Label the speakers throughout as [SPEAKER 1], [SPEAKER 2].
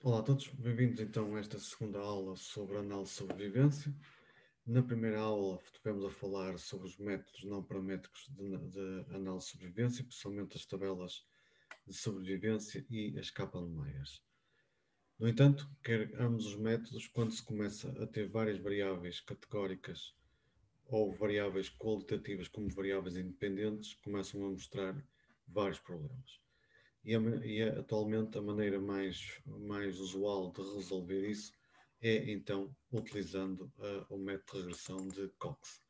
[SPEAKER 1] Olá a todos, bem-vindos então a esta segunda aula sobre análise de sobrevivência. Na primeira aula estivemos a falar sobre os métodos não paramétricos de análise de sobrevivência, principalmente as tabelas de sobrevivência e as capa-anomeias. No entanto, quer ambos os métodos, quando se começa a ter várias variáveis categóricas ou variáveis qualitativas como variáveis independentes, começam a mostrar vários problemas. Atualmente a maneira mais usual de resolver isso é então utilizando o método de regressão de Cox.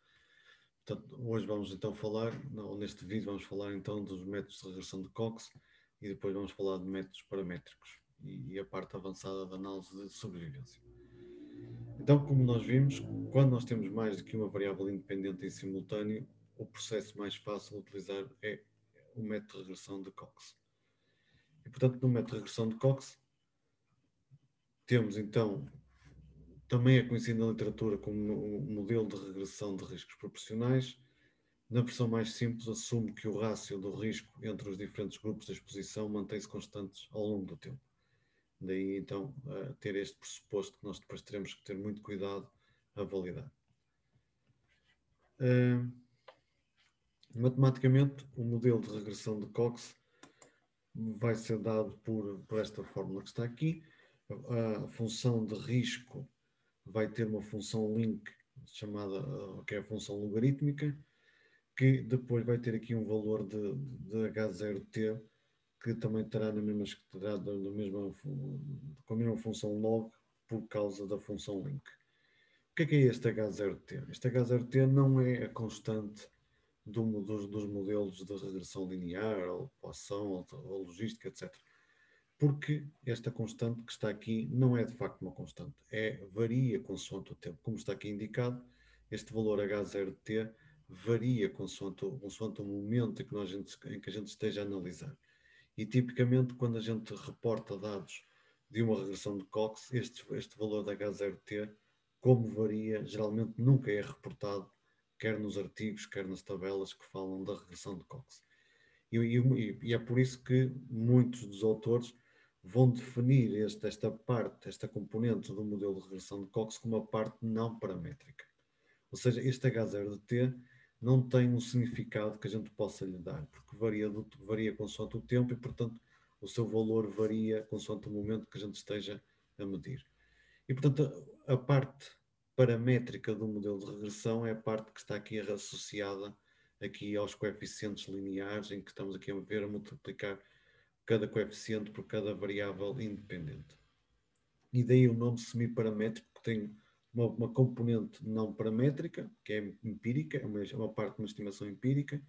[SPEAKER 1] Portanto, hoje vamos então falar, neste vídeo vamos falar então dos métodos de regressão de Cox e depois vamos falar de métodos paramétricos e a parte avançada da análise de sobrevivência. Então, como nós vimos, quando nós temos mais do que uma variável independente em simultâneo, o processo mais fácil de utilizar é o método de regressão de Cox. E, portanto, no método de regressão de Cox, temos então, também é conhecido na literatura como o modelo de regressão de riscos proporcionais. Na versão mais simples, assume que o rácio do risco entre os diferentes grupos da exposição mantém-se constantes ao longo do tempo. Daí, então, ter este pressuposto que nós depois teremos que ter muito cuidado a validar. Matematicamente, o modelo de regressão de Cox vai ser dado por esta fórmula que está aqui. A função de risco vai ter uma função link chamada, que é a função logarítmica, que depois vai ter aqui um valor de H0t, que também terá com a mesma função log por causa da função link. O que é este H0t? Este H0t não é a constante dos modelos de regressão linear, ou Poisson, ou logística, etc. Porque esta constante que está aqui não é de facto uma constante, varia consoante o tempo. Como está aqui indicado, este valor H0t varia consoante o momento em que a gente esteja a analisar. E tipicamente, quando a gente reporta dados de uma regressão de Cox, este valor de H0t, como varia, geralmente nunca é reportado, quer nos artigos, quer nas tabelas que falam da regressão de Cox. E é por isso que muitos dos autores vão definir esta componente do modelo de regressão de Cox como uma parte não paramétrica. Ou seja, este H0t não tem um significado que a gente possa lhe dar, porque varia consoante o tempo e, portanto, o seu valor varia consoante o momento que a gente esteja a medir. E, portanto, a parte paramétrica do modelo de regressão é a parte que está aqui associada aqui aos coeficientes lineares, em que estamos aqui a ver a multiplicar cada coeficiente por cada variável independente. E daí o nome semiparamétrico, que tem uma componente não paramétrica, que é empírica, é uma parte de uma estimação empírica,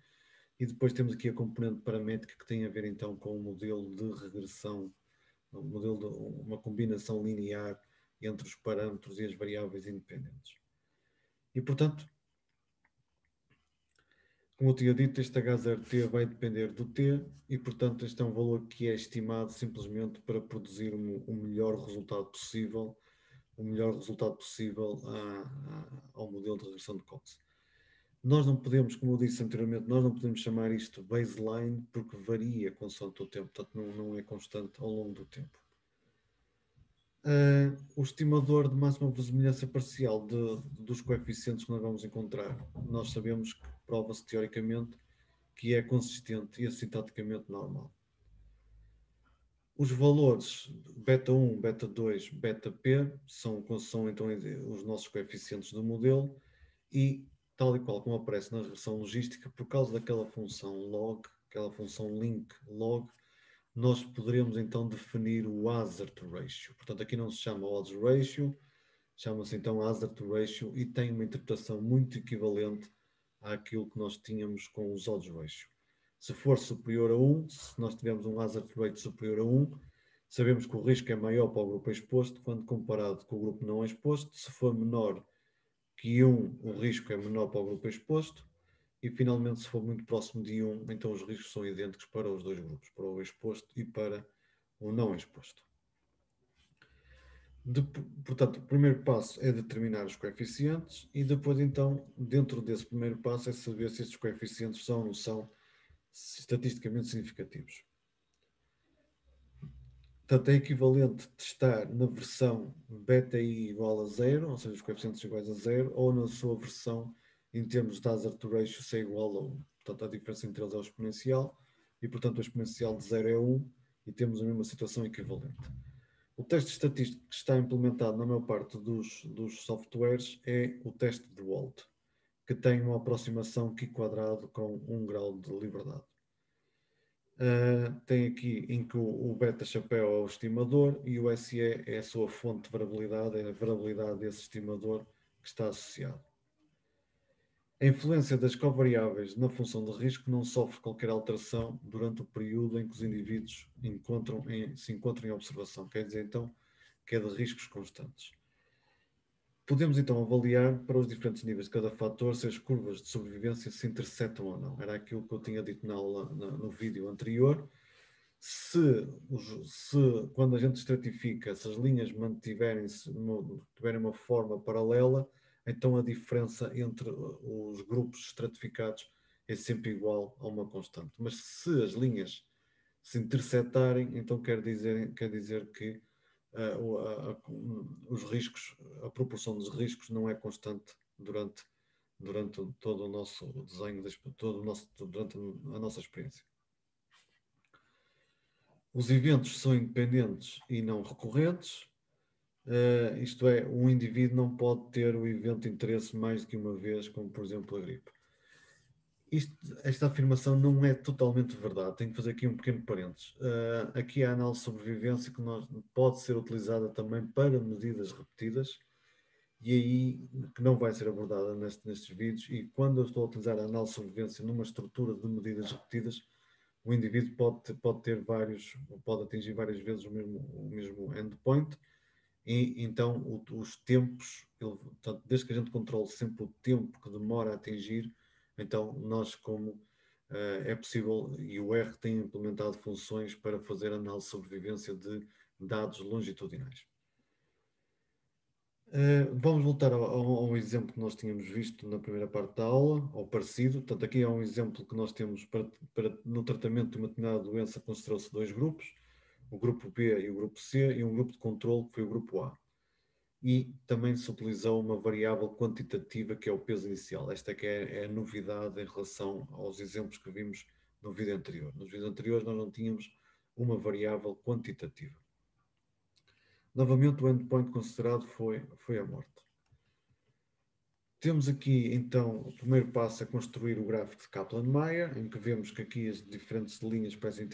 [SPEAKER 1] e depois temos aqui a componente paramétrica, que tem a ver então com o modelo de regressão, uma combinação linear entre os parâmetros e as variáveis independentes. E, portanto, como eu tinha dito, este H0t vai depender do t e, portanto, este é um valor que é estimado simplesmente para produzir o melhor resultado possível ao modelo de regressão de Cox. Nós não podemos, como eu disse anteriormente, nós não podemos chamar isto baseline porque varia consoante o tempo, portanto não é constante ao longo do tempo. O estimador de máxima verosimilhança parcial dos coeficientes que nós vamos encontrar, nós sabemos que prova-se teoricamente que é consistente e assintaticamente normal. Os valores beta 1, beta 2, beta P são então os nossos coeficientes do modelo e, tal e qual como aparece na regressão logística, por causa daquela função log, aquela função link log, nós poderemos então definir o hazard ratio. Portanto, aqui não se chama odds ratio, chama-se então hazard ratio e tem uma interpretação muito equivalente àquilo que nós tínhamos com os odds ratio. Se for superior a 1, se nós tivermos um hazard ratio superior a 1, sabemos que o risco é maior para o grupo exposto quando comparado com o grupo não exposto. Se for menor que 1, o risco é menor para o grupo exposto. E, finalmente, se for muito próximo de 1, então os riscos são idênticos para os dois grupos, para o exposto e para o não exposto. Portanto, o primeiro passo é determinar os coeficientes e depois, então, dentro desse primeiro passo é saber se estes coeficientes são ou não são estatisticamente significativos. Portanto, é equivalente testar na versão beta-i igual a zero, ou seja, os coeficientes iguais a zero, ou na sua versão em termos de hazard ratio ser igual a 1. Portanto, a diferença entre eles é o exponencial, e portanto o exponencial de 0 é 1, e temos a mesma situação equivalente. O teste estatístico que está implementado na maior parte dos softwares é o teste de Wald, que tem uma aproximação Q quadrado com 1 grau de liberdade. Tem aqui em que o beta chapéu é o estimador e o SE é a sua fonte de variabilidade, é a variabilidade desse estimador que está associado. A influência das covariáveis na função de risco não sofre qualquer alteração durante o período em que os indivíduos se encontram em observação, quer dizer então que é de riscos constantes. Podemos então avaliar para os diferentes níveis de cada fator se as curvas de sobrevivência se interceptam ou não. Era aquilo que eu tinha dito na aula, no vídeo anterior. Se quando a gente estratifica, se as linhas tiverem uma forma paralela, então a diferença entre os grupos estratificados é sempre igual a uma constante. Mas se as linhas se interceptarem, então quer dizer que os riscos, a proporção dos riscos não é constante durante todo o nosso desenho, durante a nossa experiência. Os eventos são independentes e não recorrentes, isto é, um indivíduo não pode ter o evento de interesse mais do que uma vez, como por exemplo a gripe. Esta afirmação não é totalmente verdade, tenho que fazer aqui um pequeno parênteses. Aqui a análise de sobrevivência pode ser utilizada também para medidas repetidas, e aí que não vai ser abordada nestes vídeos, e quando eu estou a utilizar a análise de sobrevivência numa estrutura de medidas repetidas, o indivíduo pode atingir várias vezes o mesmo endpoint, e então os tempos, portanto, desde que a gente controle sempre o tempo que demora a atingir, então nós é possível, e o R tem implementado funções para fazer análise de sobrevivência de dados longitudinais. Vamos voltar ao exemplo que nós tínhamos visto na primeira parte da aula, ao parecido. Portanto, aqui é um exemplo que nós temos no tratamento de uma determinada doença, considerou-se dois grupos, o grupo B e o grupo C, e um grupo de controle, que foi o grupo A. E também se utilizou uma variável quantitativa, que é o peso inicial. Esta que é a novidade em relação aos exemplos que vimos no vídeo anterior. Nos vídeos anteriores nós não tínhamos uma variável quantitativa. Novamente, o endpoint considerado foi a morte. Temos aqui, então, o primeiro passo a construir o gráfico de Kaplan-Meier, em que vemos que aqui as diferentes linhas parecem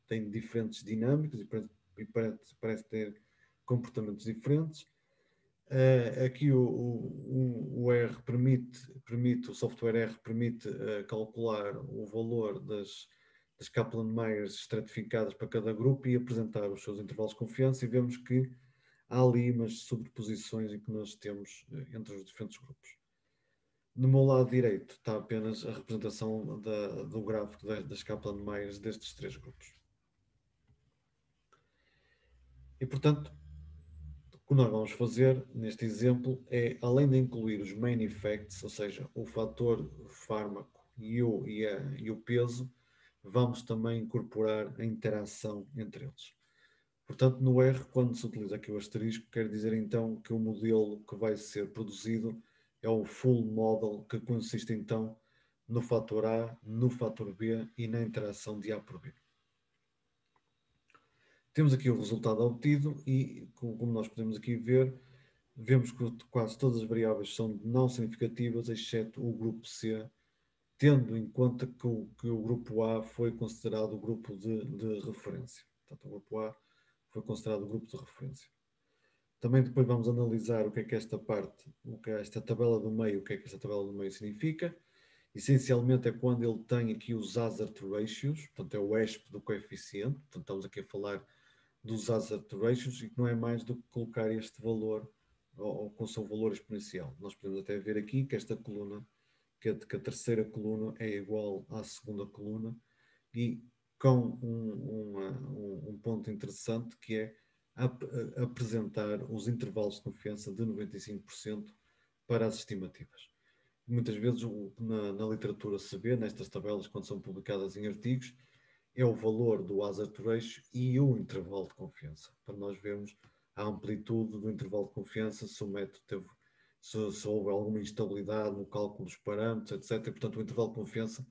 [SPEAKER 1] têm diferentes dinâmicas e parece ter comportamentos diferentes. Aqui o R o software R permite calcular o valor das Kaplan-Meiers estratificadas para cada grupo e apresentar os seus intervalos de confiança, e vemos que há ali umas sobreposições em que nós temos entre os diferentes grupos. No meu lado direito está apenas a representação do gráfico das Kaplan-Meiers destes três grupos. E, portanto, o que nós vamos fazer neste exemplo é, além de incluir os main effects, ou seja, o fator fármaco e o peso, vamos também incorporar a interação entre eles. Portanto, no R, quando se utiliza aqui o asterisco, quer dizer então que o modelo que vai ser produzido é o full model, que consiste então no fator A, no fator B e na interação de A por B. Temos aqui o resultado obtido e, como nós podemos aqui ver, vemos que quase todas as variáveis são não significativas, exceto o grupo C, tendo em conta que o grupo A foi considerado o grupo de referência. Portanto, o grupo A foi considerado o grupo de referência. Também depois vamos analisar o que é esta parte, o que é esta tabela do meio, o que é que esta tabela do meio significa. Essencialmente é quando ele tem aqui os hazard ratios, portanto é o ESP do coeficiente, portanto estamos aqui a falar dos hazard ratios, e que não é mais do que colocar este valor ou com o seu valor exponencial. Nós podemos até ver aqui que esta coluna, que a terceira coluna é igual à segunda coluna, e com um ponto interessante, que é apresentar os intervalos de confiança de 95% para as estimativas. Muitas vezes na literatura se vê, nestas tabelas, quando são publicadas em artigos, é o valor do hazard ratio e o intervalo de confiança, para nós vermos a amplitude do intervalo de confiança, se o método teve, se houve alguma instabilidade no cálculo dos parâmetros, etc. E, portanto, o intervalo de confiança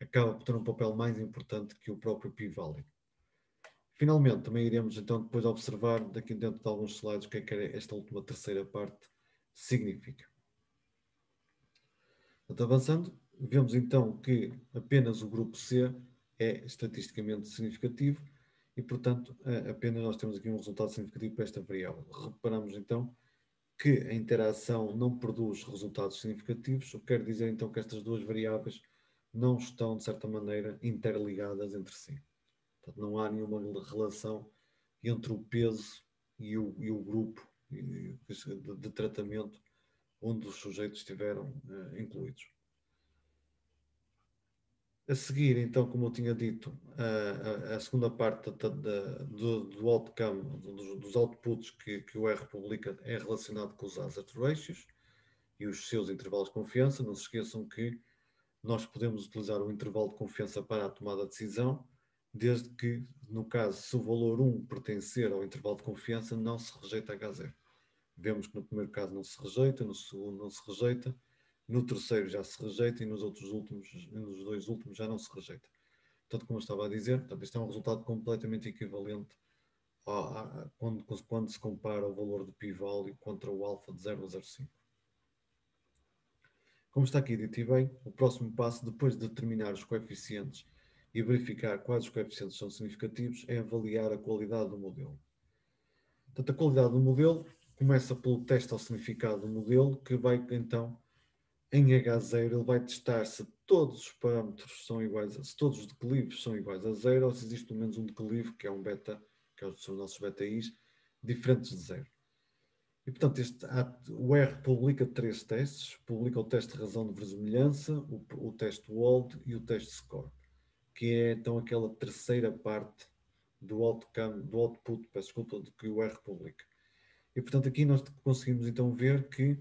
[SPEAKER 1] acaba por ter um papel mais importante que o próprio p-value. Finalmente, também iremos então depois observar daqui dentro de alguns slides o que é que esta última terceira parte significa. Portanto, avançando, vemos então que apenas o grupo C é estatisticamente significativo e, portanto, apenas nós temos aqui um resultado significativo para esta variável. Reparamos então que a interação não produz resultados significativos, o que quer dizer então que estas duas variáveis não estão, de certa maneira, interligadas entre si. Portanto, não há nenhuma relação entre o peso e o grupo de tratamento onde os sujeitos estiveram incluídos. A seguir, então, como eu tinha dito, a segunda parte do outcome, dos outputs que o R publica é relacionado com os hazard ratios e os seus intervalos de confiança. Não se esqueçam que nós podemos utilizar o intervalo de confiança para a tomada de decisão, desde que, no caso, se o valor 1 pertencer ao intervalo de confiança, não se rejeita H0. Vemos que no primeiro caso não se rejeita, no segundo não se rejeita, no terceiro já se rejeita e nos dois últimos já não se rejeita. Portanto, como eu estava a dizer, portanto, este é um resultado completamente equivalente quando se compara o valor do p-value contra o alfa de 0,05. Como está aqui dito e bem, o próximo passo, depois de determinar os coeficientes e verificar quais os coeficientes são significativos, é avaliar a qualidade do modelo. Portanto, a qualidade do modelo começa pelo teste ao significado do modelo, que vai então, em H0, ele vai testar se todos os parâmetros são iguais, se todos os declives são iguais a zero, ou se existe pelo menos um declive, que é um beta, que são os nossos beta-is, diferentes de zero. E, portanto, o R publica 3 testes. Publica o teste de razão de verossimilhança, o teste WOLD e o teste SCORE, que é então aquela terceira parte do outcome, do output, peço desculpa, de que o R publica. E, portanto, aqui nós conseguimos então ver que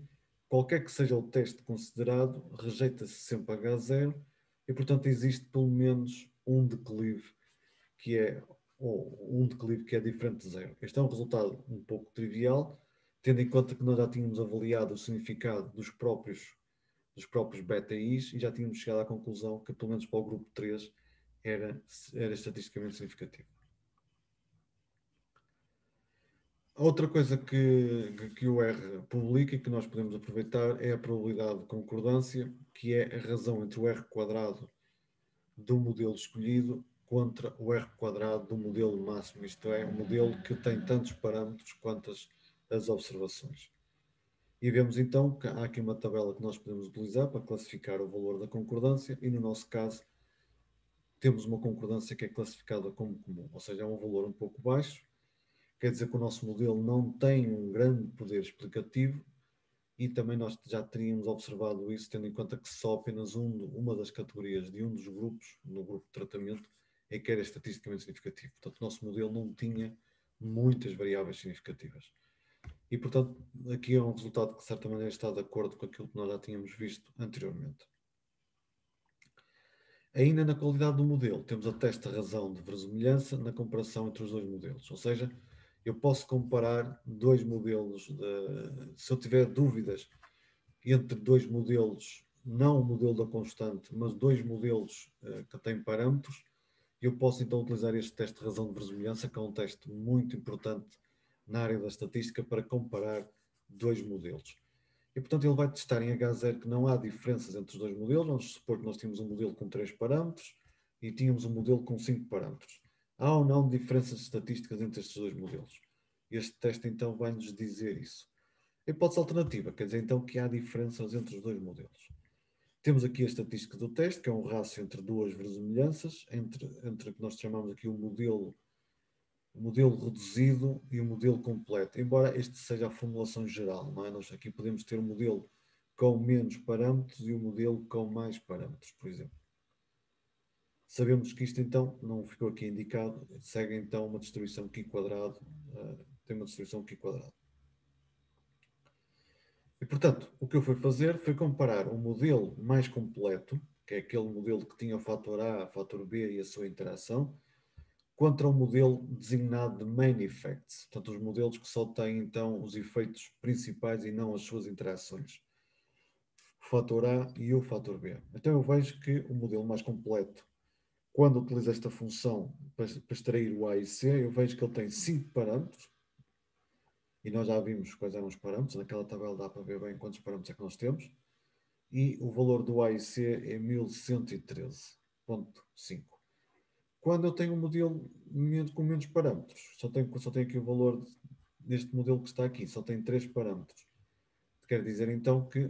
[SPEAKER 1] qualquer que seja o teste considerado, rejeita-se sempre H0 e, portanto, existe pelo menos um declive que é, ou um declive que é diferente de zero. Este é um resultado um pouco trivial, tendo em conta que nós já tínhamos avaliado o significado dos próprios beta-is e já tínhamos chegado à conclusão que, pelo menos para o grupo 3, era estatisticamente significativo. Outra coisa que o R publica e que nós podemos aproveitar é a probabilidade de concordância, que é a razão entre o R quadrado do modelo escolhido contra o R quadrado do modelo máximo, isto é, um modelo que tem tantos parâmetros quanto as observações. E vemos então que há aqui uma tabela que nós podemos utilizar para classificar o valor da concordância e no nosso caso temos uma concordância que é classificada como comum, ou seja, é um valor um pouco baixo, quer dizer que o nosso modelo não tem um grande poder explicativo e também nós já teríamos observado isso, tendo em conta que só apenas uma das categorias de um dos grupos, no grupo de tratamento, é que era estatisticamente significativo. Portanto, o nosso modelo não tinha muitas variáveis significativas. E, portanto, aqui é um resultado que, de certa maneira, está de acordo com aquilo que nós já tínhamos visto anteriormente. Ainda na qualidade do modelo, temos a teste de razão de verossimilhança na comparação entre os dois modelos. Ou seja, eu posso comparar dois modelos, se eu tiver dúvidas entre dois modelos, não o modelo da constante, mas dois modelos que têm parâmetros, eu posso então utilizar este teste de razão de verossimilhança, que é um teste muito importante na área da estatística para comparar dois modelos. E, portanto, ele vai testar em H0 que não há diferenças entre os dois modelos. Vamos supor que nós tínhamos um modelo com 3 parâmetros e tínhamos um modelo com 5 parâmetros. Há ou não diferenças estatísticas entre estes dois modelos? Este teste, então, vai-nos dizer isso. A hipótese alternativa quer dizer, então, que há diferenças entre os dois modelos. Temos aqui a estatística do teste, que é um rácio entre duas verossimilhanças, entre o que nós chamamos aqui o modelo reduzido e o modelo completo, embora este seja a formulação geral, não é? Nós aqui podemos ter um modelo com menos parâmetros e um modelo com mais parâmetros, por exemplo. Sabemos que isto então não ficou aqui indicado, segue então uma distribuição Q quadrado, tem uma distribuição Q quadrado. E portanto, o que eu fui fazer foi comparar um modelo mais completo, que é aquele modelo que tinha o fator A, fator B e a sua interação, contra o modelo designado de main effects, portanto, os modelos que só têm então os efeitos principais e não as suas interações, o fator A e o fator B. Então eu vejo que o modelo mais completo, quando utilizo esta função para extrair o A e C, eu vejo que ele tem 5 parâmetros, e nós já vimos quais eram os parâmetros, naquela tabela dá para ver bem quantos parâmetros é que nós temos, e o valor do A e C é 1113.5. Quando eu tenho um modelo com menos parâmetros, só tenho aqui o valor deste modelo que está aqui, só tem 3 parâmetros. Quer dizer então que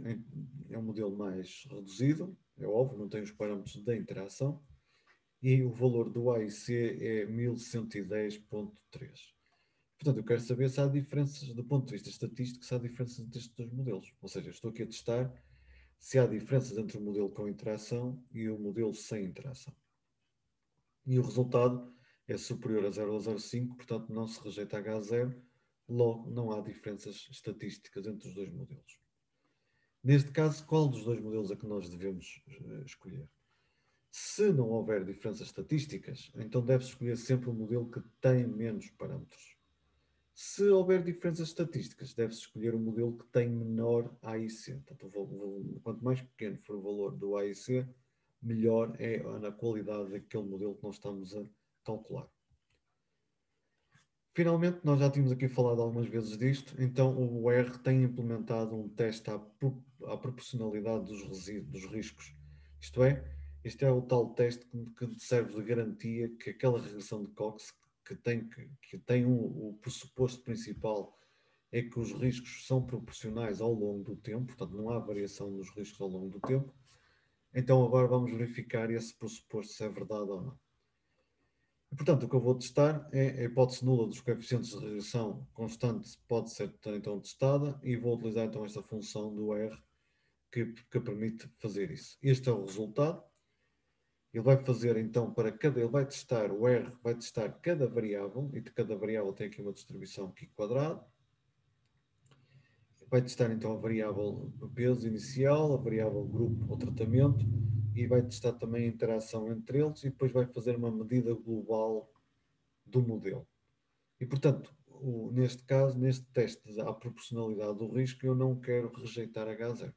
[SPEAKER 1] é um modelo mais reduzido, é óbvio, não tem os parâmetros da interação, e o valor do A e C é 1110.3. Portanto, eu quero saber se há diferenças, do ponto de vista estatístico, se há diferenças entre estes dois modelos. Ou seja, estou aqui a testar se há diferenças entre o modelo com interação e o modelo sem interação. E o resultado é superior a 0,05, portanto não se rejeita H0, logo não há diferenças estatísticas entre os dois modelos. Neste caso, qual dos dois modelos é que nós devemos escolher? Se não houver diferenças estatísticas, então deve-se escolher sempre o modelo que tem menos parâmetros. Se houver diferenças estatísticas, deve-se escolher o modelo que tem menor A e C. Portanto, quanto mais pequeno for o valor do A e C, melhor é a qualidade daquele modelo que nós estamos a calcular. Finalmente, nós já tínhamos aqui falado algumas vezes disto, então o R tem implementado um teste à proporcionalidade dos riscos. Isto é, este é o tal teste que serve de garantia que aquela regressão de Cox, que tem o pressuposto principal, é que os riscos são proporcionais ao longo do tempo, portanto não há variação nos riscos ao longo do tempo. Então agora vamos verificar esse pressuposto se é verdade ou não. E, portanto, o que eu vou testar é a hipótese nula dos coeficientes de regressão constante pode ser então testada e vou utilizar então esta função do R que permite fazer isso. Este é o resultado. Ele vai fazer então ele vai testar, o R vai testar cada variável, e de cada variável tem aqui uma distribuição π quadrado. Vai testar então a variável peso inicial, a variável grupo ou tratamento, e vai testar também a interação entre eles, e depois vai fazer uma medida global do modelo. E, portanto, neste caso, neste teste à proporcionalidade do risco, eu não quero rejeitar H0.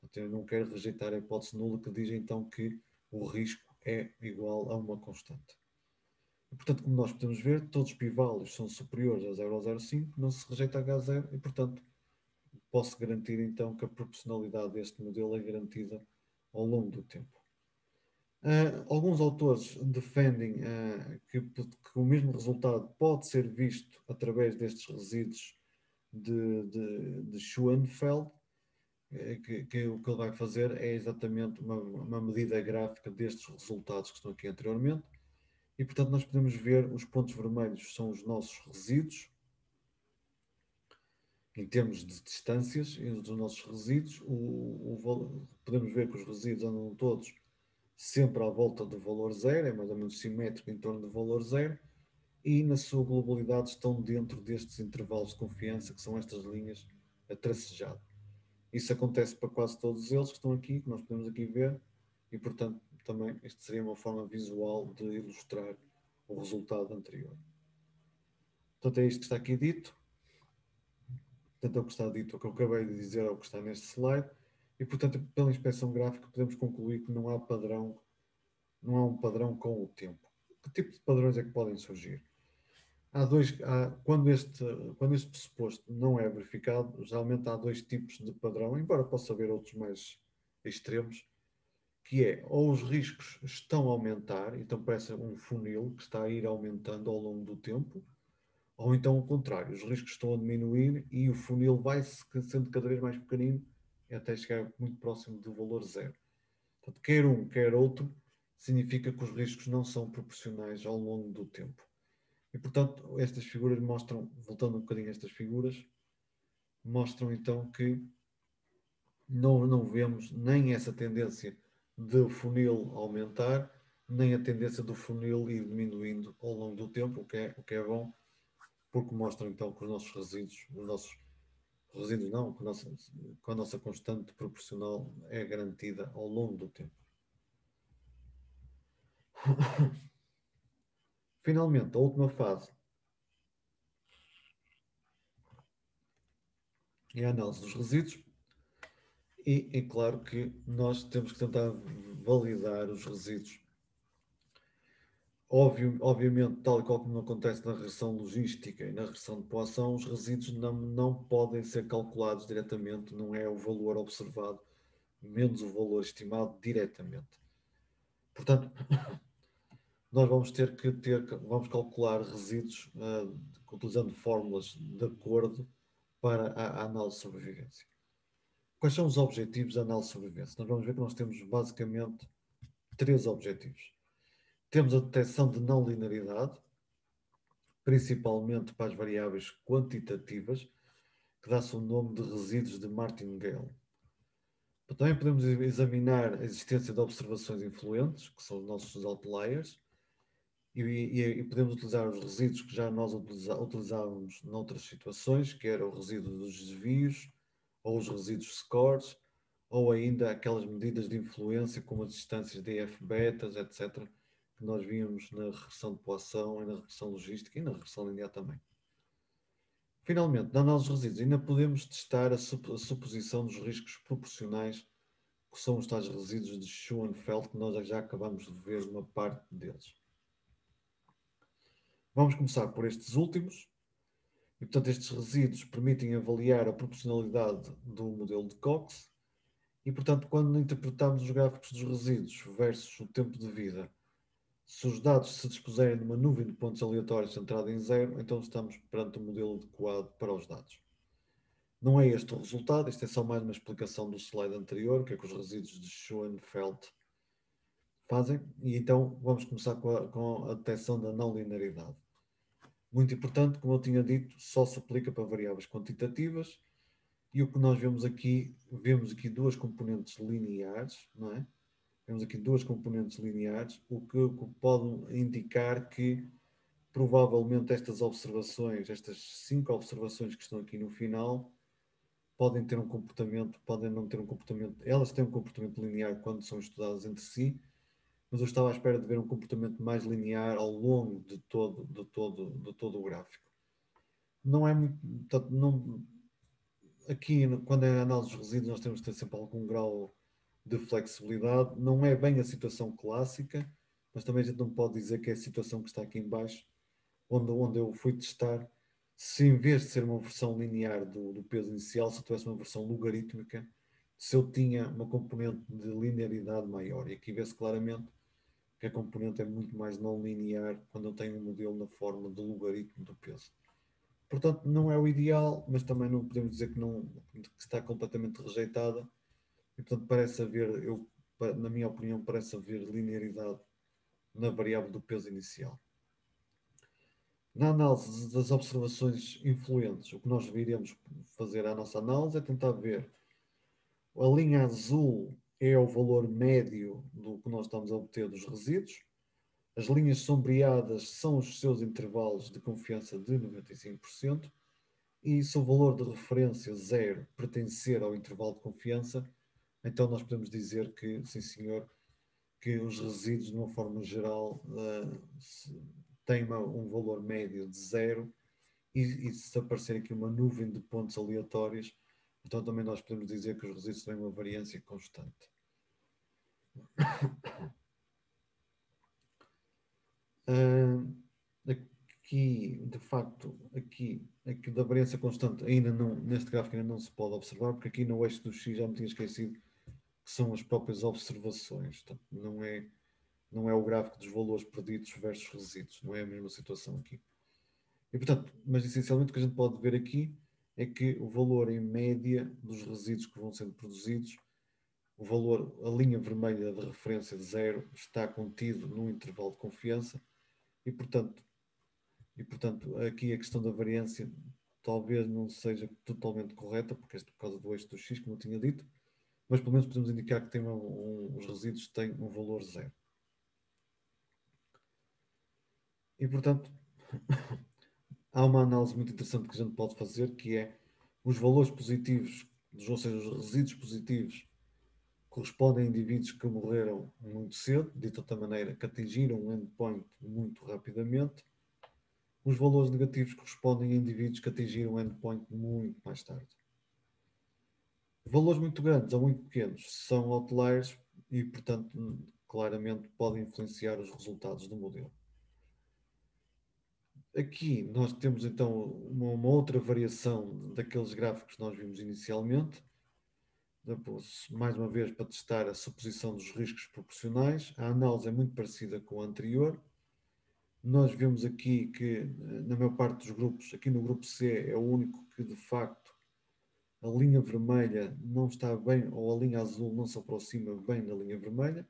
[SPEAKER 1] Portanto, eu não quero rejeitar a hipótese nula que diz então que o risco é igual a uma constante. E, portanto, como nós podemos ver, todos os p-values são superiores a 0,05, não se rejeita H0 e, portanto, posso garantir então que a proporcionalidade deste modelo é garantida ao longo do tempo. Alguns autores defendem que o mesmo resultado pode ser visto através destes resíduos de Schoenfeld, que o que ele vai fazer é exatamente uma medida gráfica destes resultados que estão aqui anteriormente, e portanto nós podemos ver os pontos vermelhos são os nossos resíduos, em termos de distâncias dos nossos resíduos. Podemos ver que os resíduos andam todos sempre à volta do valor zero, é mais ou menos simétrico em torno do valor zero, e na sua globalidade estão dentro destes intervalos de confiança, que são estas linhas a tracejado. Isso acontece para quase todos eles que estão aqui, que nós podemos aqui ver, e portanto também isto seria uma forma visual de ilustrar o resultado anterior. Portanto é isto que está aqui dito. Portanto é o que está dito, o que eu acabei de dizer é o que está neste slide, e portanto pela inspeção gráfica podemos concluir que não há um padrão com o tempo. Que tipo de padrões é que podem surgir? Quando este pressuposto não é verificado, geralmente há dois tipos de padrão, embora possa haver outros mais extremos, que é ou os riscos estão a aumentar, então parece um funil que está a ir aumentando ao longo do tempo, ou então o contrário, os riscos estão a diminuir e o funil vai sendo cada vez mais pequenino até chegar muito próximo do valor zero. Portanto, quer um, quer outro, significa que os riscos não são proporcionais ao longo do tempo. E, portanto, estas figuras mostram, voltando um bocadinho a estas figuras, mostram então que não vemos nem essa tendência de funil aumentar, nem a tendência do funil ir diminuindo ao longo do tempo, o que é bom, porque mostram então que os nossos resíduos não, que a nossa constante proporcional é garantida ao longo do tempo. Finalmente, a última fase é a análise dos resíduos e é claro que nós temos que tentar validar os resíduos. Obviamente, tal e qual como acontece na regressão logística e na regressão de Poisson, os resíduos não podem ser calculados diretamente, não é o valor observado menos o valor estimado diretamente. Portanto, nós vamos vamos calcular resíduos utilizando fórmulas de acordo para a análise de sobrevivência. Quais são os objetivos da análise de sobrevivência? Nós vamos ver que nós temos basicamente três objetivos. Temos a detecção de não linearidade, principalmente para as variáveis quantitativas, que dá-se o nome de resíduos de Martingale. Também podemos examinar a existência de observações influentes, que são os nossos outliers, e podemos utilizar os resíduos que já nós utilizávamos noutras situações, que era o resíduo dos desvios, ou os resíduos scores, ou ainda aquelas medidas de influência, como as distâncias DF-betas, etc., que nós víamos na regressão de Poisson, e na regressão logística e na regressão linear também. Finalmente, na análise dos resíduos, ainda podemos testar a suposição dos riscos proporcionais, que são os tais resíduos de Schoenfeld, que nós já acabamos de ver uma parte deles. Vamos começar por estes últimos. E, portanto, estes resíduos permitem avaliar a proporcionalidade do modelo de Cox. E, portanto, quando interpretamos os gráficos dos resíduos versus o tempo de vida, se os dados se dispuserem de uma nuvem de pontos aleatórios centrada em zero, então estamos perante um modelo adequado para os dados. Não é este o resultado, isto é só mais uma explicação do slide anterior, que é que os resíduos de Schoenfeld fazem. E então vamos começar com a detecção da não linearidade. Muito importante, como eu tinha dito, só se aplica para variáveis quantitativas. E o que nós vemos aqui duas componentes lineares, não é? Vemos aqui duas componentes lineares, o que pode indicar que provavelmente estas observações, estas 5 observações que estão aqui no final, podem ter um comportamento, podem não ter um comportamento, elas têm um comportamento linear quando são estudadas entre si, mas eu estava à espera de ver um comportamento mais linear ao longo de todo o gráfico. Não é muito, portanto, não, aqui quando é a análise dos resíduos nós temos de ter sempre algum grau de flexibilidade, não é bem a situação clássica, mas também a gente não pode dizer que é a situação que está aqui em baixo, onde eu fui testar, se em vez de ser uma versão linear do peso inicial, se eu tivesse uma versão logarítmica, se eu tinha uma componente de linearidade maior. E aqui vê-se claramente que a componente é muito mais não linear quando eu tenho um modelo na forma de logaritmo do peso. Portanto, não é o ideal, mas também não podemos dizer que está completamente rejeitada. E, portanto, parece haver, na minha opinião, parece haver linearidade na variável do peso inicial. Na análise das observações influentes, o que nós iremos fazer à nossa análise é tentar ver a linha azul é o valor médio do que nós estamos a obter dos resíduos, as linhas sombreadas são os seus intervalos de confiança de 95%, e se o valor de referência zero pertencer ao intervalo de confiança, então nós podemos dizer que, sim senhor, que os resíduos, de uma forma geral, têm um valor médio de zero, e se aparecer aqui uma nuvem de pontos aleatórios, então também nós podemos dizer que os resíduos têm uma variância constante. Aqui, de facto, aqui da variância constante, ainda não, neste gráfico ainda não se pode observar, porque aqui no eixo do X já me tinha esquecido que são as próprias observações. Portanto, não é o gráfico dos valores perdidos versus resíduos, não é a mesma situação aqui. E, portanto, mas essencialmente o que a gente pode ver aqui é que o valor em média dos resíduos que vão sendo produzidos, o valor, a linha vermelha de referência de zero, está contido num intervalo de confiança e, portanto, aqui a questão da variância talvez não seja totalmente correta, porque por causa do eixo do X, como eu tinha dito, mas pelo menos podemos indicar que os resíduos têm um valor zero. E, portanto, há uma análise muito interessante que a gente pode fazer, que é os valores positivos, ou seja, os resíduos positivos correspondem a indivíduos que morreram muito cedo, de outra maneira, que atingiram um endpoint muito rapidamente. Os valores negativos correspondem a indivíduos que atingiram um endpoint muito mais tarde. Valores muito grandes ou muito pequenos são outliers e, portanto, claramente podem influenciar os resultados do modelo. Aqui nós temos então uma outra variação daqueles gráficos que nós vimos inicialmente. Mais uma vez, para testar a suposição dos riscos proporcionais. A análise é muito parecida com a anterior. Nós vemos aqui que, na maior parte dos grupos, aqui no grupo C é o único que, de facto, a linha vermelha não está bem, ou a linha azul não se aproxima bem da linha vermelha.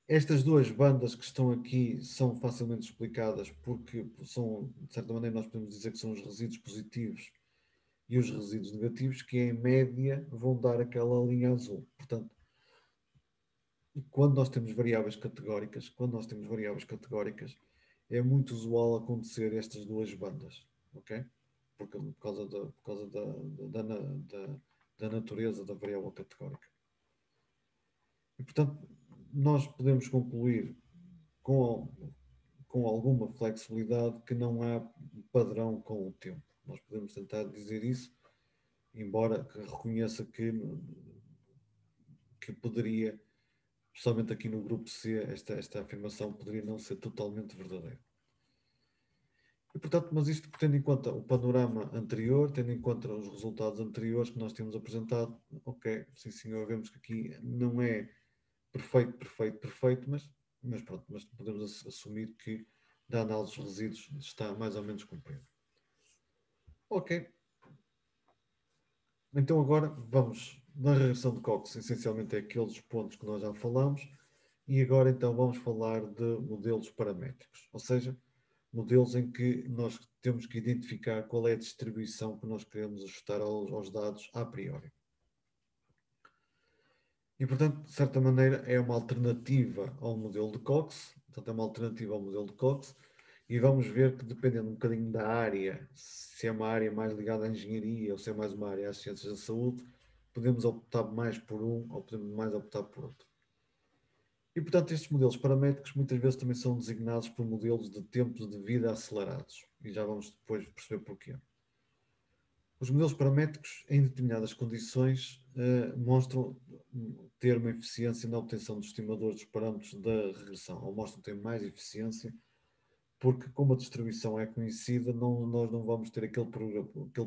[SPEAKER 1] Estas duas bandas que estão aqui são facilmente explicadas porque são, de certa maneira, nós podemos dizer que são os resíduos positivos e os resíduos negativos, que em média vão dar aquela linha azul. Portanto, quando nós temos variáveis categóricas, é muito usual acontecer estas duas bandas, ok? Por causa da natureza da variável categórica. E, portanto, nós podemos concluir com alguma flexibilidade que não há padrão com o tempo. Nós podemos tentar dizer isso, embora que reconheça que poderia, especialmente aqui no grupo C, esta afirmação poderia não ser totalmente verdadeira. E, portanto, mas isto tendo em conta o panorama anterior, tendo em conta os resultados anteriores que nós temos apresentado, ok, sim senhor, vemos que aqui não é perfeito, mas pronto, mas podemos assumir que da análise dos resíduos está mais ou menos cumprido. Ok. Então agora vamos na regressão de Cox, essencialmente é aqueles pontos que nós já falamos, e agora então vamos falar de modelos paramétricos, ou seja, modelos em que nós temos que identificar qual é a distribuição que nós queremos ajustar aos dados a priori. E, portanto, de certa maneira, é uma alternativa ao modelo de Cox. E vamos ver que, dependendo um bocadinho da área, se é uma área mais ligada à engenharia ou se é mais uma área às ciências da saúde, podemos optar mais por um ou podemos mais optar por outro. E, portanto, estes modelos paramétricos muitas vezes também são designados por modelos de tempos de vida acelerados. E já vamos depois perceber porquê. Os modelos paramétricos, em determinadas condições, mostram ter uma eficiência na obtenção dos estimadores dos parâmetros da regressão, ou mostram ter mais eficiência, porque como a distribuição é conhecida, nós não vamos ter aquele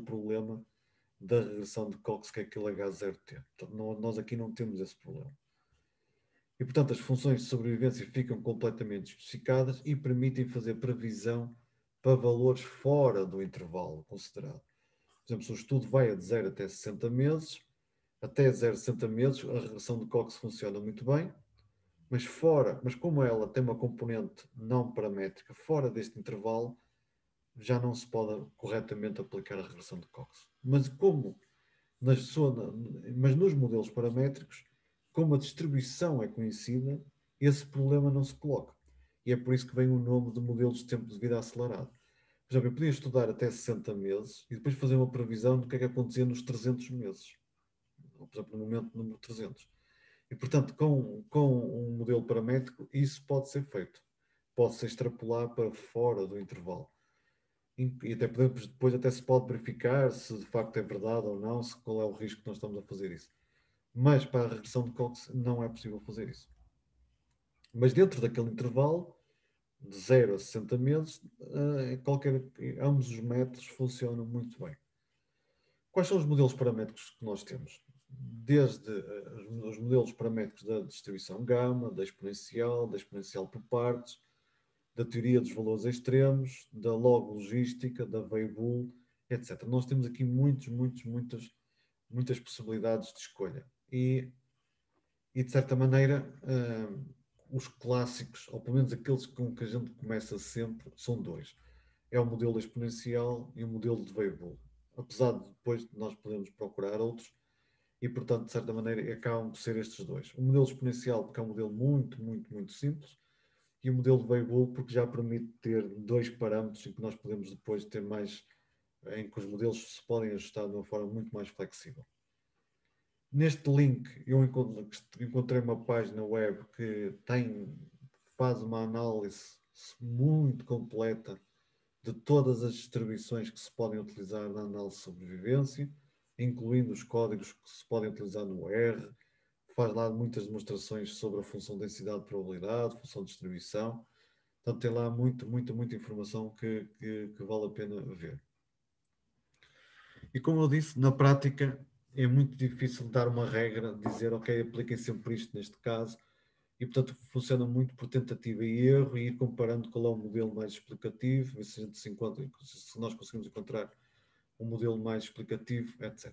[SPEAKER 1] problema da regressão de Cox, que é aquele H0T. Portanto, nós aqui não temos esse problema. E, portanto, as funções de sobrevivência ficam completamente especificadas e permitem fazer previsão para valores fora do intervalo considerado. Por exemplo, se o estudo vai de 0 até 60 meses, até 0 a 60 meses, a regressão de Cox funciona muito bem, mas como ela tem uma componente não paramétrica fora deste intervalo, já não se pode corretamente aplicar a regressão de Cox. Mas nos modelos paramétricos, como a distribuição é conhecida, esse problema não se coloca. E é por isso que vem o nome de modelos de tempo de vida acelerado. Por exemplo, eu podia estudar até 60 meses e depois fazer uma previsão do que é que acontecia nos 300 meses. Ou, por exemplo, no momento número 300. E, portanto, com um modelo paramétrico, isso pode ser feito. Pode-se extrapolar para fora do intervalo. E até depois até se pode verificar se de facto é verdade ou não, qual é o risco que nós estamos a fazer isso. Mas para a regressão de Cox não é possível fazer isso. Mas dentro daquele intervalo, de 0 a 60 meses, ambos os métodos funcionam muito bem. Quais são os modelos paramétricos que nós temos? Desde os modelos paramétricos da distribuição gama, da exponencial por partes, da teoria dos valores extremos, da log logística, da Weibull, etc. Nós temos aqui muitas possibilidades de escolha. E de certa maneira, os clássicos, ou pelo menos aqueles com que a gente começa sempre, são dois. É o modelo exponencial e o modelo de Weibull. Apesar de depois nós podemos procurar outros, e portanto, de certa maneira, acabam por ser estes dois. O modelo exponencial, porque é um modelo muito simples, e o modelo de Weibull, porque já permite ter dois parâmetros em que nós podemos depois ter mais, em que os modelos se podem ajustar de uma forma muito mais flexível. Neste link eu encontrei uma página web que faz uma análise muito completa de todas as distribuições que se podem utilizar na análise de sobrevivência, incluindo os códigos que se podem utilizar no R, faz lá muitas demonstrações sobre a função densidade de probabilidade, função de distribuição. Portanto, tem lá muita informação que vale a pena ver. E como eu disse, na prática é muito difícil dar uma regra, dizer, ok, apliquem sempre isto neste caso, e portanto funciona muito por tentativa e erro e ir comparando qual é o modelo mais explicativo, se nós conseguimos encontrar um modelo mais explicativo, etc.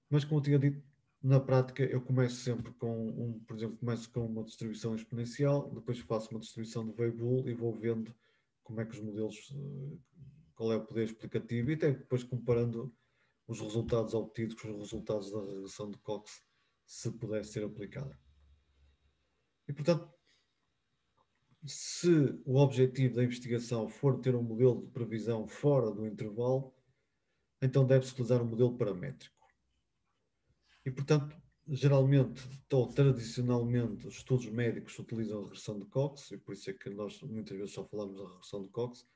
[SPEAKER 1] Mas como eu tinha dito, na prática eu começo sempre por exemplo, começo com uma distribuição exponencial, depois faço uma distribuição de Weibull e vou vendo como é que os modelos, qual é o poder explicativo, e até depois comparando os resultados obtidos com os resultados da regressão de Cox, se puder ser aplicada. E portanto, se o objetivo da investigação for ter um modelo de previsão fora do intervalo, então deve-se utilizar um modelo paramétrico. E, portanto, geralmente, ou tradicionalmente, os estudos médicos utilizam a regressão de Cox, e por isso é que nós muitas vezes só falamos da regressão de Cox,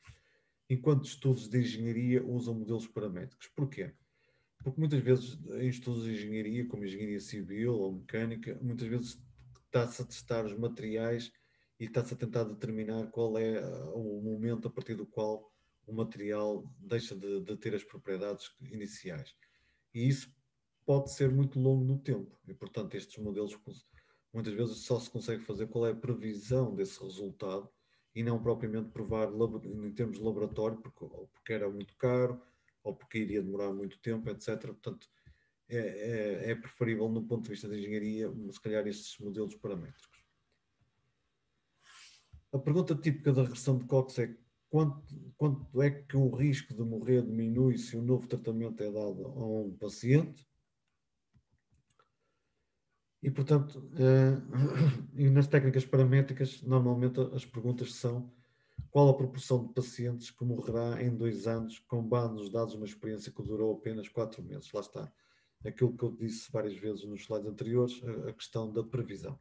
[SPEAKER 1] enquanto estudos de engenharia usam modelos paramétricos. Porquê? Porque muitas vezes em estudos de engenharia, como engenharia civil ou mecânica, muitas vezes está-se a testar os materiais e está-se a tentar determinar qual é o momento a partir do qual o material deixa de ter as propriedades iniciais. E isso pode ser muito longo no tempo. E, portanto, estes modelos muitas vezes só se consegue fazer qual é a previsão desse resultado e não propriamente provar em termos de laboratório, porque era muito caro ou porque iria demorar muito tempo, etc. Portanto, é preferível, no ponto de vista da engenharia, se calhar estes modelos paramétricos. A pergunta típica da regressão de Cox é quanto é que o risco de morrer diminui se um novo tratamento é dado a um paciente? E, portanto, e nas técnicas paramétricas, normalmente as perguntas são: qual a proporção de pacientes que morrerá em 2 anos com base nos dados de uma experiência que durou apenas 4 meses? Lá está. Aquilo que eu disse várias vezes nos slides anteriores, a questão da previsão.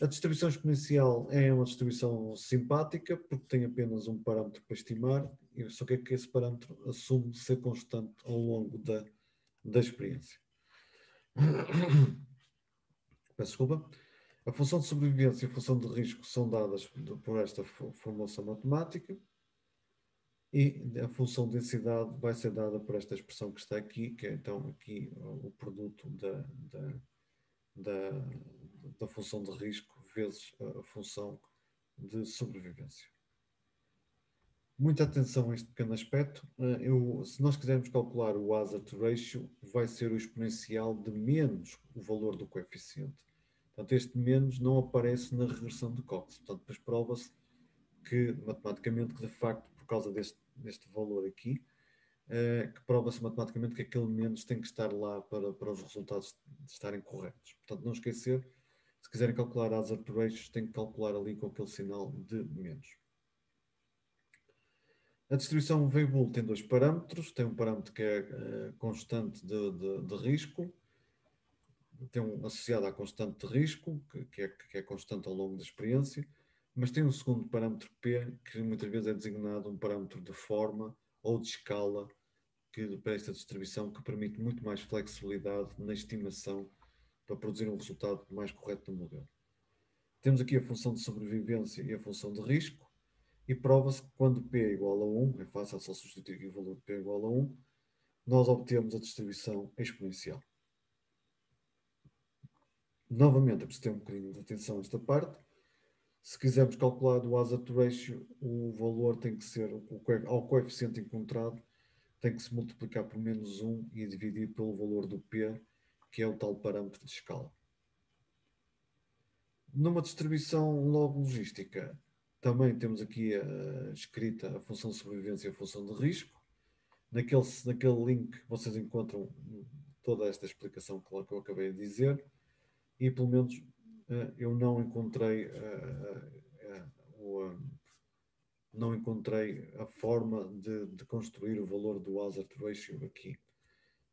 [SPEAKER 1] A distribuição exponencial é uma distribuição simpática, porque tem apenas um parâmetro para estimar, só que esse parâmetro assume ser constante ao longo da experiência. Peço desculpa. A função de sobrevivência e a função de risco são dadas por esta formulação matemática, e a função de densidade vai ser dada por esta expressão que está aqui, que é então aqui o produto da, da função de risco vezes a função de sobrevivência. Muita atenção a este pequeno aspecto. Se nós quisermos calcular o hazard ratio, vai ser o exponencial de menos o valor do coeficiente. Portanto, este menos não aparece na regressão de Cox. Portanto, depois prova-se que, matematicamente, que de facto, por causa deste valor aqui, que prova-se matematicamente que aquele menos tem que estar lá para os resultados estarem corretos. Portanto, não esquecer, se quiserem calcular hazard ratios, têm que calcular ali com aquele sinal de menos. A distribuição Weibull tem 2 parâmetros. Tem um parâmetro que é constante de risco, tem associado à constante de risco, que é constante ao longo da experiência, mas tem um segundo parâmetro P, que muitas vezes é designado um parâmetro de forma ou de escala para esta distribuição, que permite muito mais flexibilidade na estimação para produzir um resultado mais correto do modelo. Temos aqui a função de sobrevivência e a função de risco, e prova-se que quando P é igual a 1, é fácil, só substituir aqui o valor de P é igual a 1, nós obtemos a distribuição exponencial. Novamente, é preciso ter um bocadinho de atenção a esta parte. Se quisermos calcular o hazard ratio, o valor tem que ser, ao coeficiente encontrado, tem que se multiplicar por menos 1 e dividir pelo valor do P, que é o tal parâmetro de escala. Numa distribuição logística, também temos aqui escrita a função de sobrevivência e a função de risco. Naquele link vocês encontram toda esta explicação que eu acabei de dizer, e pelo menos eu não encontrei a forma de construir o valor do hazard ratio aqui.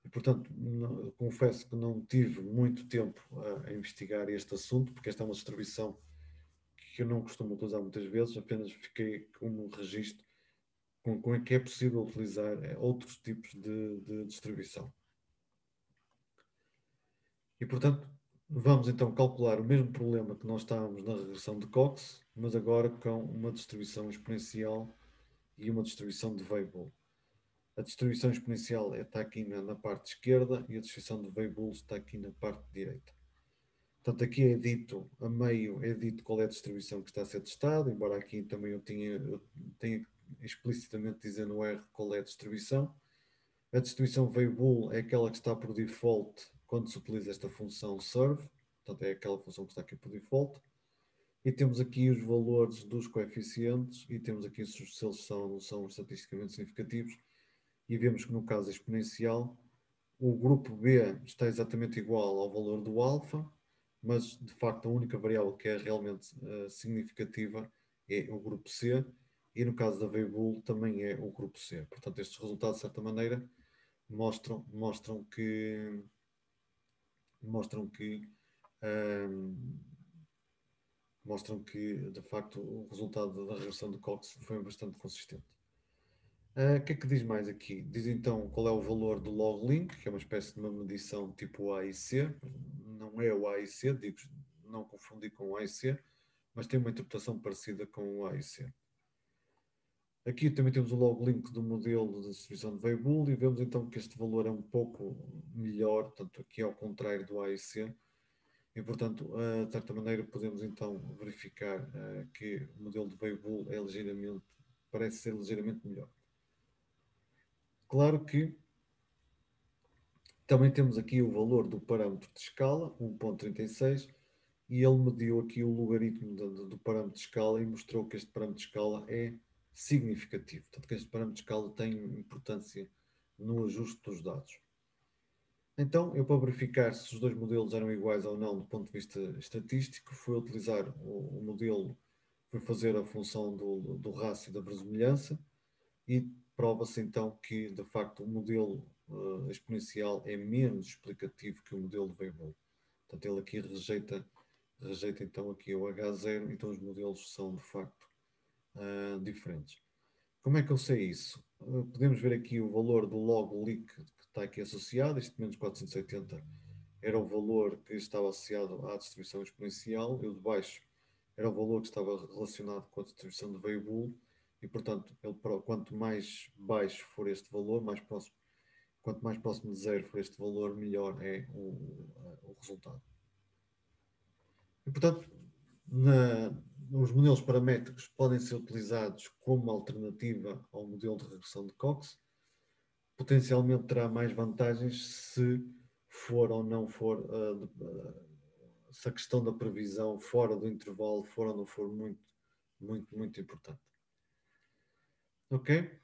[SPEAKER 1] E, portanto, confesso que não tive muito tempo a investigar este assunto, porque esta é uma distribuição que eu não costumo utilizar muitas vezes, apenas fiquei com um registro com que é possível utilizar outros tipos de distribuição. E, portanto, vamos então calcular o mesmo problema que nós estávamos na regressão de Cox, mas agora com uma distribuição exponencial e uma distribuição de Weibull. A distribuição exponencial está aqui na parte esquerda e a distribuição de Weibull está aqui na parte direita. Portanto, aqui é dito, a meio é dito qual é a distribuição que está a ser testada, embora aqui também eu tenha explicitamente dizer no R qual é a distribuição. A distribuição Weibull é aquela que está por default quando se utiliza esta função serve, portanto é aquela função que está aqui por default. E temos aqui os valores dos coeficientes e temos aqui se eles são estatisticamente significativos. E vemos que no caso exponencial, o grupo B está exatamente igual ao valor do alfa, mas de facto a única variável que é realmente significativa é o grupo C, e no caso da Weibull também é o grupo C. Portanto, estes resultados, de certa maneira, mostram que um, mostram que de facto o resultado da regressão de Cox foi bastante consistente. O que é que diz mais aqui? Diz então qual é o valor do log link, que é uma espécie de uma medição tipo A e C. Não é o A e C, digo, não confundir com o A e C, mas tem uma interpretação parecida com o A e C. Aqui também temos o log link do modelo de distribuição de Weibull e vemos então que este valor é um pouco melhor, portanto aqui ao contrário do A e C, e portanto de certa maneira podemos então verificar que o modelo de Weibull parece ser ligeiramente melhor. Claro que também temos aqui o valor do parâmetro de escala, 1.36, e ele mediu aqui o logaritmo do parâmetro de escala e mostrou que este parâmetro de escala é significativo. Portanto, que este parâmetro de escala tem importância no ajuste dos dados. Então, eu para verificar se os dois modelos eram iguais ou não do ponto de vista estatístico, fui utilizar o modelo, fui fazer a função do rácio da verossimilhança e prova-se então que, de facto, o modelo exponencial é menos explicativo que o modelo de Weibull. Portanto, ele aqui rejeita então aqui o H0, então os modelos são, de facto, diferentes. Como é que eu sei isso? Podemos ver aqui o valor do log leak que está aqui associado, este menos 480 era o valor que estava associado à distribuição exponencial, e o de baixo era o valor que estava relacionado com a distribuição de Weibull, e portanto, quanto mais baixo for este valor, quanto mais próximo de zero for este valor, melhor é o resultado. E portanto, os modelos paramétricos podem ser utilizados como alternativa ao modelo de regressão de Cox. Potencialmente terá mais vantagens se for ou não for, se a questão da previsão fora do intervalo for ou não for muito importante. Ok?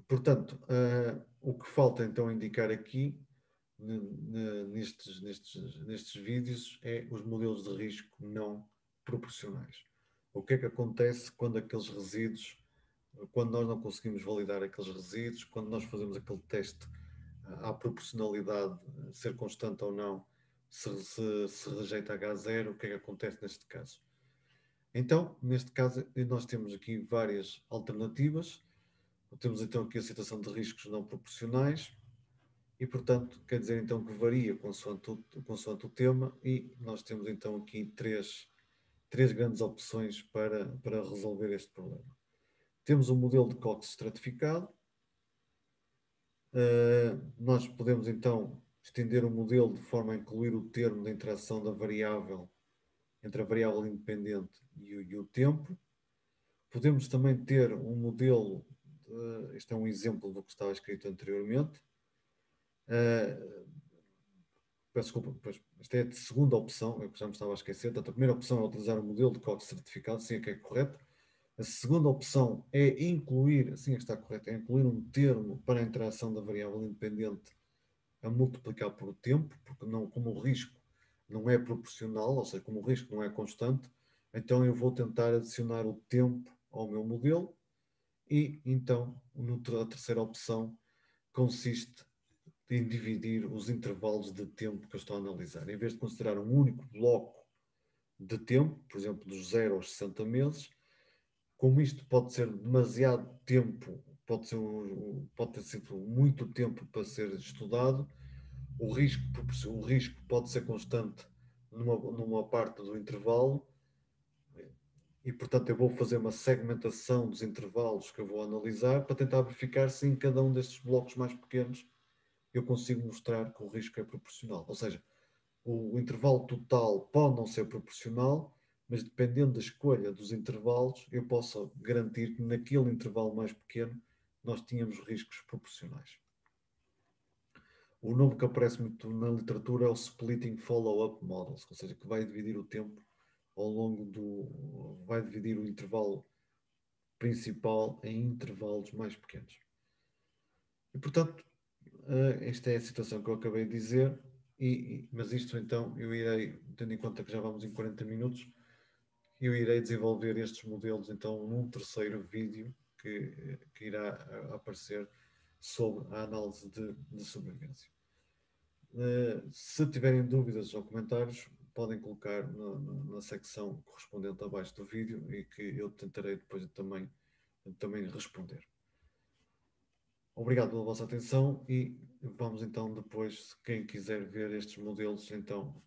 [SPEAKER 1] Portanto, o que falta então indicar aqui nestes vídeos é os modelos de risco não proporcionais. O que é que acontece quando aqueles resíduos, quando nós não conseguimos validar aqueles resíduos, quando nós fazemos aquele teste à proporcionalidade ser constante ou não, se rejeita H0, o que é que acontece neste caso? Então, neste caso, nós temos aqui várias alternativas. Temos então aqui a situação de riscos não proporcionais e, portanto, quer dizer então que varia consoante o tema, e nós temos então aqui três grandes opções para resolver este problema. Temos um modelo de Cox estratificado. Nós podemos então estender o modelo de forma a incluir o termo da interação da variável entre a variável independente e o tempo. Podemos também ter um modelo, este é um exemplo do que estava escrito anteriormente. Peço desculpa, esta é a segunda opção, eu já me estava a esquecer. Portanto, a primeira opção é utilizar o modelo de Cox certificado, sim, é que é correto. A segunda opção é incluir, assim é que está correto, é incluir um termo para a interação da variável independente a multiplicar por o tempo, porque não, como o risco não é proporcional, ou seja, como o risco não é constante, então eu vou tentar adicionar o tempo ao meu modelo, e então a terceira opção consiste em dividir os intervalos de tempo que eu estou a analisar. Em vez de considerar um único bloco de tempo, por exemplo, dos 0 aos 60 meses, como isto pode ser demasiado tempo, pode ter sido muito tempo para ser estudado, o risco pode ser constante numa parte do intervalo e, portanto, eu vou fazer uma segmentação dos intervalos que eu vou analisar para tentar verificar se em cada um destes blocos mais pequenos eu consigo mostrar que o risco é proporcional. Ou seja, o intervalo total pode não ser proporcional, mas dependendo da escolha dos intervalos, eu posso garantir que naquele intervalo mais pequeno nós tínhamos riscos proporcionais. O nome que aparece muito na literatura é o Splitting Follow-up Models, ou seja, que vai dividir o tempo ao longo vai dividir o intervalo principal em intervalos mais pequenos. E, portanto, esta é a situação que eu acabei de dizer, mas isto então eu irei, tendo em conta que já vamos em 40 minutos, eu irei desenvolver estes modelos então num terceiro vídeo que irá aparecer sobre a análise de sobrevivência. Se tiverem dúvidas ou comentários, podem colocar na secção correspondente abaixo do vídeo e que eu tentarei depois também responder. Obrigado pela vossa atenção e vamos então depois, quem quiser ver estes modelos, então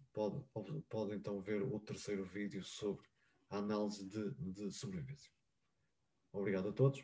[SPEAKER 1] pode então ver o terceiro vídeo sobre a análise de sobrevivência. Obrigado a todos.